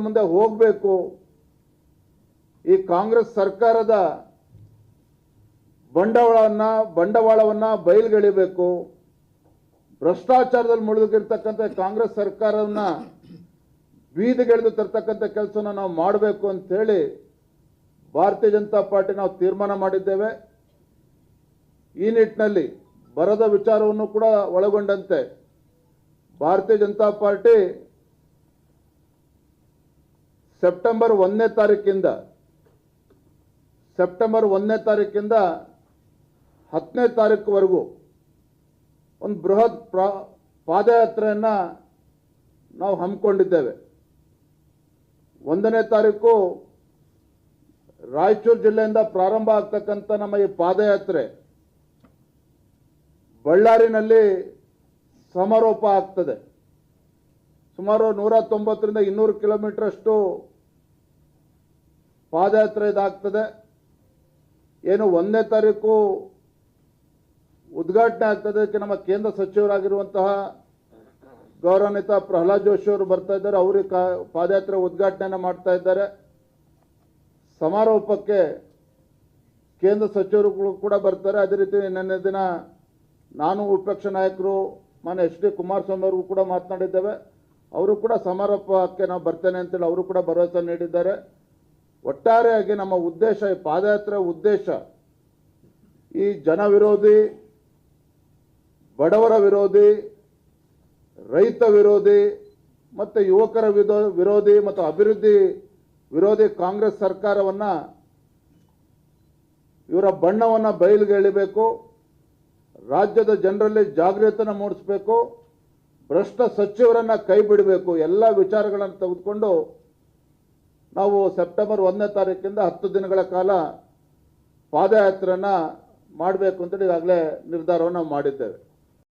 ಮುಂದೆ ಹೋಗಬೇಕು. ಈ ಕಾಂಗ್ರೆಸ್ ಸರ್ಕಾರದ ಬಂಡವಾಳವನ್ನ ಬಯಲಿಗೆಳಿಬೇಕು. ಭ್ರಷ್ಟಾಚಾರದಲ್ಲಿ ಮುಳುಗಿರ್ತಕ್ಕಂಥ ಕಾಂಗ್ರೆಸ್ ಸರ್ಕಾರವನ್ನ ಬೀದಿಗೆಳೆದು ತರ್ತಕ್ಕಂಥ ಕೆಲಸನ ನಾವು ಮಾಡಬೇಕು ಅಂತ ಹೇಳಿ ಭಾರತೀಯ ಜನತಾ ಪಾರ್ಟಿ ನಾವು ತೀರ್ಮಾನ ಮಾಡಿದ್ದೇವೆ. ಈ ನಿಟ್ಟಿನಲ್ಲಿ ಬರದ ವಿಚಾರವನ್ನು ಕೂಡ ಒಳಗೊಂಡಂತೆ ಭಾರತೀಯ ಜನತಾ ಪಾರ್ಟಿ ಸೆಪ್ಟೆಂಬರ್ 1ನೇ ತಾರೀಕಿಂದ 10ನೇ ತಾರೀಕುವರೆಗೂ ಒಂದು ಬೃಹತ್ ಪಾದಯಾತ್ರೆಯನ್ನು ನಾವು ಹಮ್ಮಿಕೊಂಡಿದ್ದೇವೆ. 1ನೇ ತಾರೀಕು ರಾಯಚೂರು ಜಿಲ್ಲೆಯಿಂದ ಪ್ರಾರಂಭ ಆಗ್ತಕ್ಕಂಥ ನಮ್ಮ ಈ ಪಾದಯಾತ್ರೆ ಬಳ್ಳಾರಿನಲ್ಲಿ ಸಮಾರೋಪ ಆಗ್ತದೆ. ಸುಮಾರು 190ರಿಂದ 200 ಕಿಲೋಮೀಟರ್ ಅಷ್ಟು ಪಾದಯಾತ್ರೆ ಇದಾಗ್ತದೆ. ಏನು 1ನೇ ತಾರೀಕು ಉದ್ಘಾಟನೆ ಆಗ್ತದೆ. ಅದಕ್ಕೆ ನಮ್ಮ ಕೇಂದ್ರ ಸಚಿವರಾಗಿರುವಂತಹ ಗೌರವಾನ್ವಿತ ಪ್ರಹ್ಲಾದ್ ಜೋಶಿ ಅವರು ಬರ್ತಾ ಇದ್ದಾರೆ. ಅವರು ಪಾದಯಾತ್ರೆ ಉದ್ಘಾಟನೆಯನ್ನು ಮಾಡ್ತಾ ಇದ್ದಾರೆ. ಸಮಾರೋಪಕ್ಕೆ ಕೇಂದ್ರ ಸಚಿವರುಗಳು ಕೂಡ ಬರ್ತಾರೆ. ಅದೇ ರೀತಿ ನಿನ್ನೆ ದಿನ ನಾನು ವಿಪಕ್ಷ ನಾಯಕರು ಮಾನ್ಯ ಎಚ್ ಡಿ ಕುಮಾರಸ್ವಾಮಿ ಅವರು ಕೂಡ ಮಾತನಾಡಿದ್ದೇವೆ. ಅವರು ಕೂಡ ಸಮಾರೋಪಕ್ಕೆ ನಾವು ಬರ್ತೇನೆ ಅಂತೇಳಿ ಅವರು ಕೂಡ ಭರವಸೆ ನೀಡಿದ್ದಾರೆ. ಒಟ್ಟಾರೆಯಾಗಿ ನಮ್ಮ ಉದ್ದೇಶ, ಈ ಪಾದಯಾತ್ರೆ ಉದ್ದೇಶ ಈ ಜನ ವಿರೋಧಿ, ಬಡವರ ವಿರೋಧಿ, ರೈತ ವಿರೋಧಿ ಮತ್ತು ಯುವಕರ ವಿರೋಧಿ ಮತ್ತು ಅಭಿವೃದ್ಧಿ ವಿರೋಧಿ ಕಾಂಗ್ರೆಸ್ ಸರ್ಕಾರವನ್ನು ಇವರ ಬಣ್ಣವನ್ನು ಬಯಲಿಗೆ ಎಳಿಬೇಕು. ರಾಜ್ಯದ ಜನರಲ್ಲಿ ಜಾಗೃತಿಯನ್ನು ಮೂಡಿಸಬೇಕು. ಭ್ರಷ್ಟ ಸಚಿವರನ್ನು ಕೈ ಬಿಡಬೇಕು. ಎಲ್ಲ ವಿಚಾರಗಳನ್ನು ತೆಗೆದುಕೊಂಡು ನಾವು ಸೆಪ್ಟೆಂಬರ್ 1ನೇ ತಾರೀಕಿಂದ 10 ದಿನಗಳ ಕಾಲ ಪಾದಯಾತ್ರೆಯನ್ನು ಮಾಡಬೇಕು ಅಂತೇಳಿ ಈಗಾಗಲೇ ನಿರ್ಧಾರವನ್ನು ಮಾಡಿದ್ದೇವೆ.